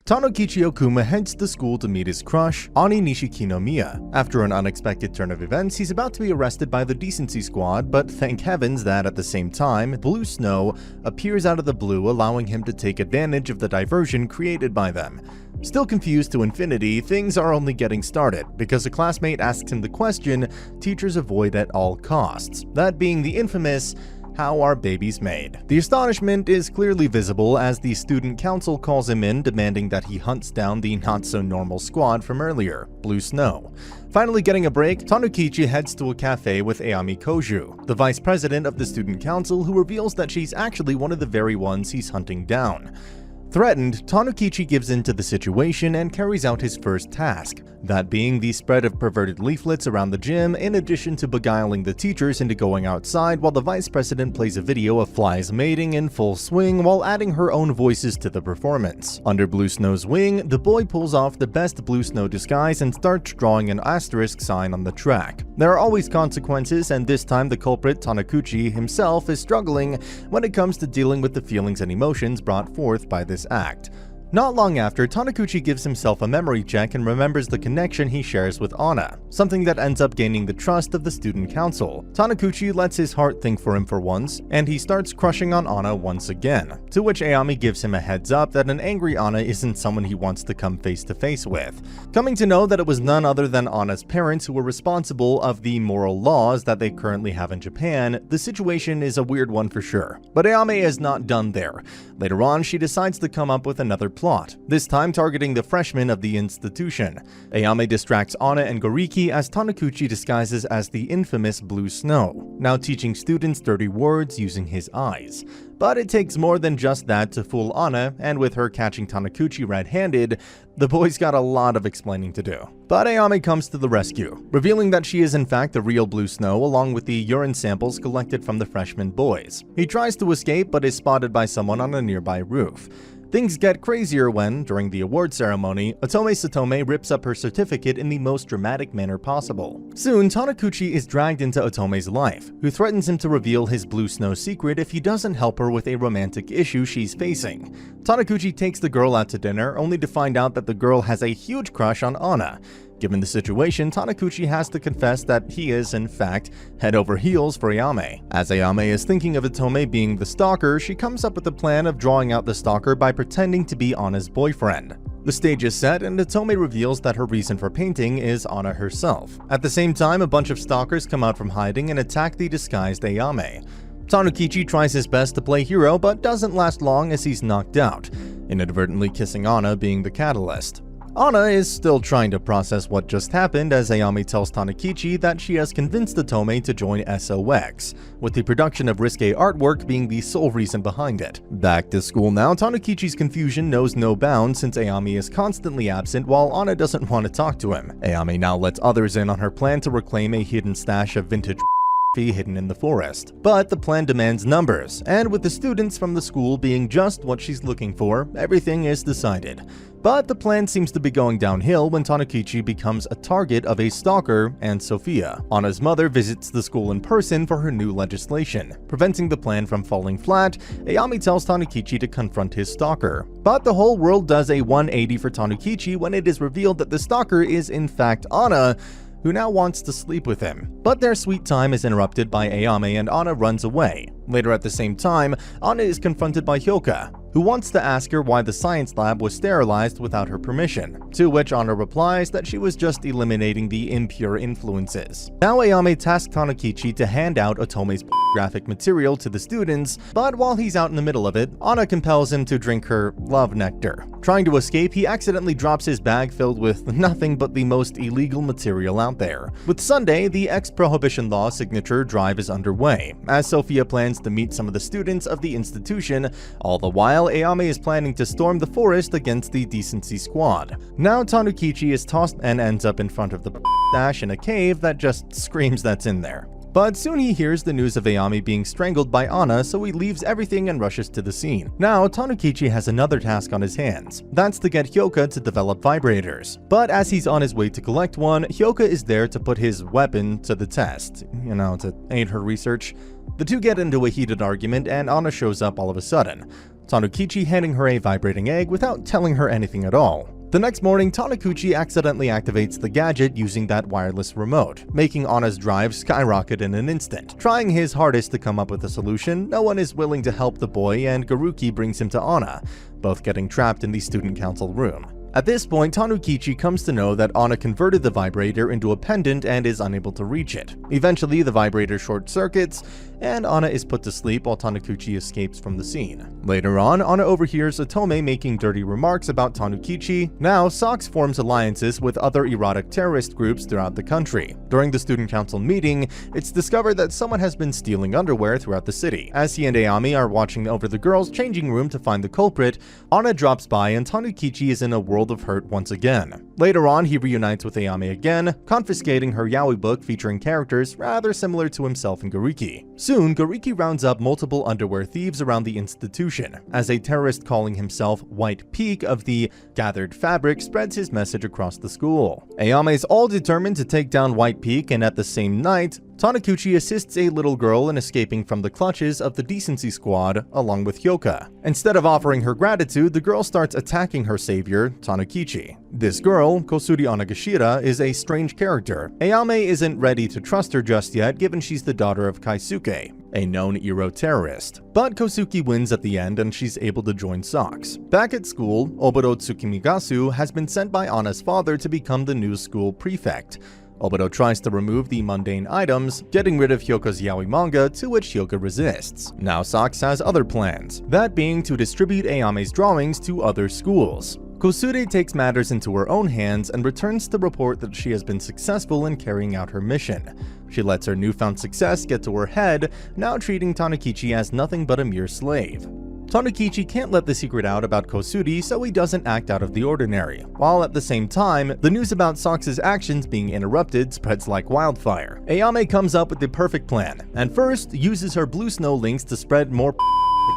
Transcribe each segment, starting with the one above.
Tanukichi Okuma heads to school to meet his crush, Ani Nishikinomiya. After an unexpected turn of events, he's about to be arrested by the decency squad, but thank heavens that at the same time, Blue Snow appears out of the blue, allowing him to take advantage of the diversion created by them. Still confused to infinity, things are only getting started, because a classmate asks him the question teachers avoid at all costs, that being the infamous, "How are babies made?" The astonishment is clearly visible as the student council calls him in, demanding that he hunts down the not-so-normal squad from earlier, Blue Snow. Finally getting a break, Tanukichi heads to a cafe with Ayami Koju, the vice president of the student council, who reveals that she's actually one of the very ones he's hunting down. Threatened, Tanukichi gives in to the situation and carries out his first task, that being the spread of perverted leaflets around the gym, in addition to beguiling the teachers into going outside while the vice president plays a video of flies mating in full swing while adding her own voices to the performance. Under Blue Snow's wing, the boy pulls off the best Blue Snow disguise and starts drawing an asterisk sign on the track. There are always consequences, and this time the culprit, Tanukichi himself, is struggling when it comes to dealing with the feelings and emotions brought forth by this act. Not long after, Tanukichi gives himself a memory check and remembers the connection he shares with Anna, something that ends up gaining the trust of the student council. Tanukichi lets his heart think for him for once, and he starts crushing on Anna once again, to which Ayami gives him a heads up that an angry Anna isn't someone he wants to come face to face with. Coming to know that it was none other than Anna's parents who were responsible of the moral laws that they currently have in Japan, the situation is a weird one for sure. But Ayami is not done there. Later on, she decides to come up with another plot, this time targeting the freshmen of the institution. Ayame distracts Anna and Goriki as Tanukichi disguises as the infamous Blue Snow, now teaching students dirty words using his eyes. But it takes more than just that to fool Anna, and with her catching Tanukichi red-handed, the boy's got a lot of explaining to do. But Ayame comes to the rescue, revealing that she is in fact the real Blue Snow along with the urine samples collected from the freshman boys. He tries to escape but is spotted by someone on a nearby roof. Things get crazier when, during the award ceremony, Otome Satome rips up her certificate in the most dramatic manner possible. Soon, Tanukichi is dragged into Otome's life, who threatens him to reveal his Blue Snow secret if he doesn't help her with a romantic issue she's facing. Tanukichi takes the girl out to dinner, only to find out that the girl has a huge crush on Anna. Given the situation, Tanukichi has to confess that he is, in fact, head over heels for Ayame. As Ayame is thinking of Otome being the stalker, she comes up with the plan of drawing out the stalker by pretending to be Anna's boyfriend. The stage is set, and Otome reveals that her reason for painting is Anna herself. At the same time, a bunch of stalkers come out from hiding and attack the disguised Ayame. Tanukichi tries his best to play hero, but doesn't last long as he's knocked out, inadvertently kissing Anna being the catalyst. Anna is still trying to process what just happened as Ayami tells Tanukichi that she has convinced Otome to join SOX, with the production of risque artwork being the sole reason behind it. Back to school now, Tanukichi's confusion knows no bounds since Ayami is constantly absent while Anna doesn't want to talk to him. Ayami now lets others in on her plan to reclaim a hidden stash of vintage hidden in the forest. But the plan demands numbers, and with the students from the school being just what she's looking for, everything is decided. But the plan seems to be going downhill when Tanukichi becomes a target of a stalker and Sophia. Anna's mother visits the school in person for her new legislation. Preventing the plan from falling flat, Ayami tells Tanukichi to confront his stalker. But the whole world does a 180 for Tanukichi when it is revealed that the stalker is in fact Anna, who now wants to sleep with him. But their sweet time is interrupted by Ayame and Anna runs away. Later at the same time, Anna is confronted by Hyoka, who wants to ask her why the science lab was sterilized without her permission, to which Anna replies that she was just eliminating the impure influences. Now Ayame tasks Tanukichi to hand out Otome's graphic material to the students, but while he's out in the middle of it, Anna compels him to drink her love nectar. Trying to escape, he accidentally drops his bag filled with nothing but the most illegal material out there. With Sunday, the ex-prohibition law signature drive is underway, as Sophia plans to meet some of the students of the institution, all the while Ayame is planning to storm the forest against the decency squad. Now Tanukichi is tossed and ends up in front of the stash in a cave that just screams that's in there. But soon he hears the news of Ayami being strangled by Anna, so he leaves everything and rushes to the scene. Now, Tanukichi has another task on his hands. That's to get Hyoka to develop vibrators. But as he's on his way to collect one, Hyoka is there to put his weapon to the test, to aid her research. The two get into a heated argument and Anna shows up all of a sudden. Tanukichi handing her a vibrating egg without telling her anything at all. The next morning, Tanukichi accidentally activates the gadget using that wireless remote, making Ana's drive skyrocket in an instant. Trying his hardest to come up with a solution, no one is willing to help the boy and Garuki brings him to Ana, both getting trapped in the student council room. At this point, Tanukichi comes to know that Ana converted the vibrator into a pendant and is unable to reach it. Eventually, the vibrator short-circuits, and Ana is put to sleep while Tanukichi escapes from the scene. Later on, Ana overhears Otome making dirty remarks about Tanukichi. Now, Sox forms alliances with other erotic terrorist groups throughout the country. During the student council meeting, it's discovered that someone has been stealing underwear throughout the city. As he and Ayami are watching over the girls' changing room to find the culprit, Ana drops by and Tanukichi is in a world of hurt once again. Later on, he reunites with Ayami again, confiscating her yaoi book featuring characters rather similar to himself and Garuki. Soon, Garuki rounds up multiple underwear thieves around the institution, as a terrorist calling himself White Peak of the Gathered Fabric spreads his message across the school. Ayame is all determined to take down White Peak, and at the same night, Tanukichi assists a little girl in escaping from the clutches of the Decency Squad along with Hyoka. Instead of offering her gratitude, the girl starts attacking her savior, Tanukichi. This girl, Kosuri Onagashira, is a strange character. Ayame isn't ready to trust her just yet, given she's the daughter of Kaisuke, a known Ero terrorist. But Kosuke wins at the end and she's able to join Sox. Back at school, Oboro Tsukimigasu has been sent by Ana's father to become the new school prefect. Oboro tries to remove the mundane items, getting rid of Hyoka's yaoi manga, to which Hyoka resists. Now Sox has other plans, that being to distribute Ayame's drawings to other schools. Kosure takes matters into her own hands and returns to report that she has been successful in carrying out her mission. She lets her newfound success get to her head, now treating Tanukichi as nothing but a mere slave. Tanukichi can't let the secret out about Kosuri, so he doesn't act out of the ordinary, while at the same time, the news about Sox's actions being interrupted spreads like wildfire. Ayame comes up with the perfect plan, and first uses her blue snow links to spread more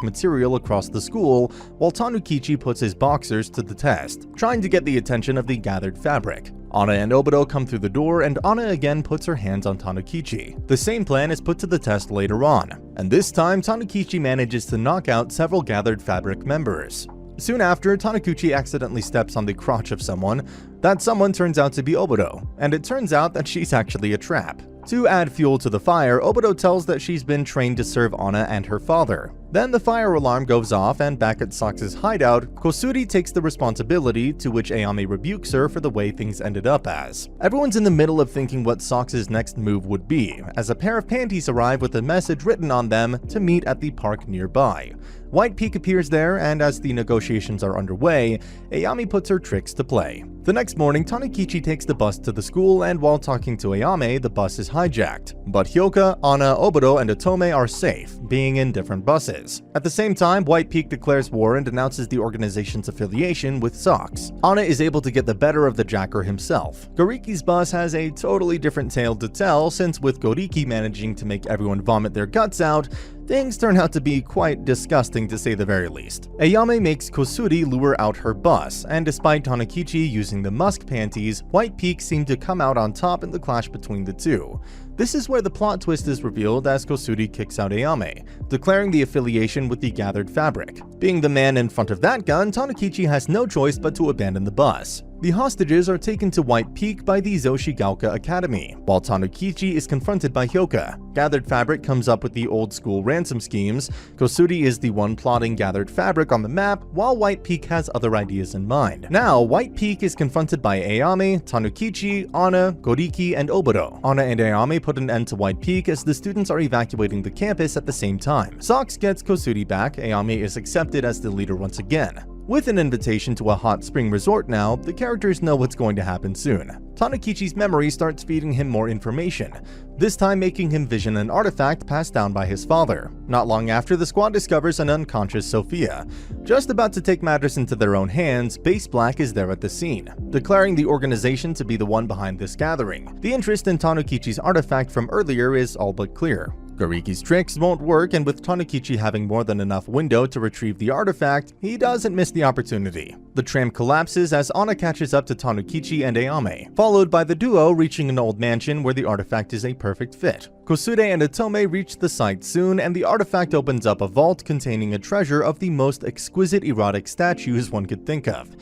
material across the school, while Tanukichi puts his boxers to the test, trying to get the attention of the Gathered Fabric. Ana and Oboro come through the door, and Ana again puts her hands on Tanukichi. The same plan is put to the test later on, and this time Tanukichi manages to knock out several Gathered Fabric members. Soon after, Tanukichi accidentally steps on the crotch of someone. That someone turns out to be Oboro, and it turns out that she's actually a trap. To add fuel to the fire, Oboro tells that she's been trained to serve Ana and her father. Then the fire alarm goes off, and back at Sox's hideout, Kosuri takes the responsibility, to which Ayame rebukes her for the way things ended up as. Everyone's in the middle of thinking what Sox's next move would be, as a pair of panties arrive with a message written on them to meet at the park nearby. White Peak appears there, and as the negotiations are underway, Ayame puts her tricks to play. The next morning, Tanukichi takes the bus to the school, and while talking to Ayame, the bus is hijacked. But Hyoka, Ana, Oboro, and Otome are safe, being in different buses. At the same time, White Peak declares war and announces the organization's affiliation with Sox. Ana is able to get the better of the jacker himself. Goriki's bus has a totally different tale to tell, since with Goriki managing to make everyone vomit their guts out, things turn out to be quite disgusting to say the very least. Ayame makes Kosuri lure out her bus, and despite Tanukichi using the musk panties, White Peak seemed to come out on top in the clash between the two. This is where the plot twist is revealed as Kosuri kicks out Ayame, declaring the affiliation with the Gathered Fabric. Being the man in front of that gun, Tanukichi has no choice but to abandon the bus. The hostages are taken to White Peak by the Zoshigaoka Academy, while Tanukichi is confronted by Hyoka. Gathered Fabric comes up with the old school ransom schemes. Kosuri is the one plotting Gathered Fabric on the map, while White Peak has other ideas in mind. Now, White Peak is confronted by Ayame, Tanukichi, Ana, Goriki, and Oboro. Ana and Ayame put an end to White Peak as the students are evacuating the campus at the same time. Sox gets Kosuri back, Ayame is accepted as the leader once again. With an invitation to a hot spring resort now, the characters know what's going to happen soon. Tanukichi's memory starts feeding him more information, this time making him vision an artifact passed down by his father. Not long after, the squad discovers an unconscious Sophia. Just about to take matters into their own hands, Base Black is there at the scene, declaring the organization to be the one behind this gathering. The interest in Tanukichi's artifact from earlier is all but clear. Gariki's tricks won't work, and with Tanukichi having more than enough window to retrieve the artifact, he doesn't miss the opportunity. The tram collapses as Anna catches up to Tanukichi and Ayame, followed by the duo reaching an old mansion where the artifact is a perfect fit. Kosude and Otome reach the site soon, and the artifact opens up a vault containing a treasure of the most exquisite erotic statues one could think of.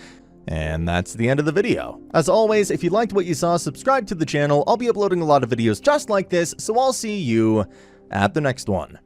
And that's the end of the video. As always, if you liked what you saw, subscribe to the channel. I'll be uploading a lot of videos just like this, so I'll see you at the next one.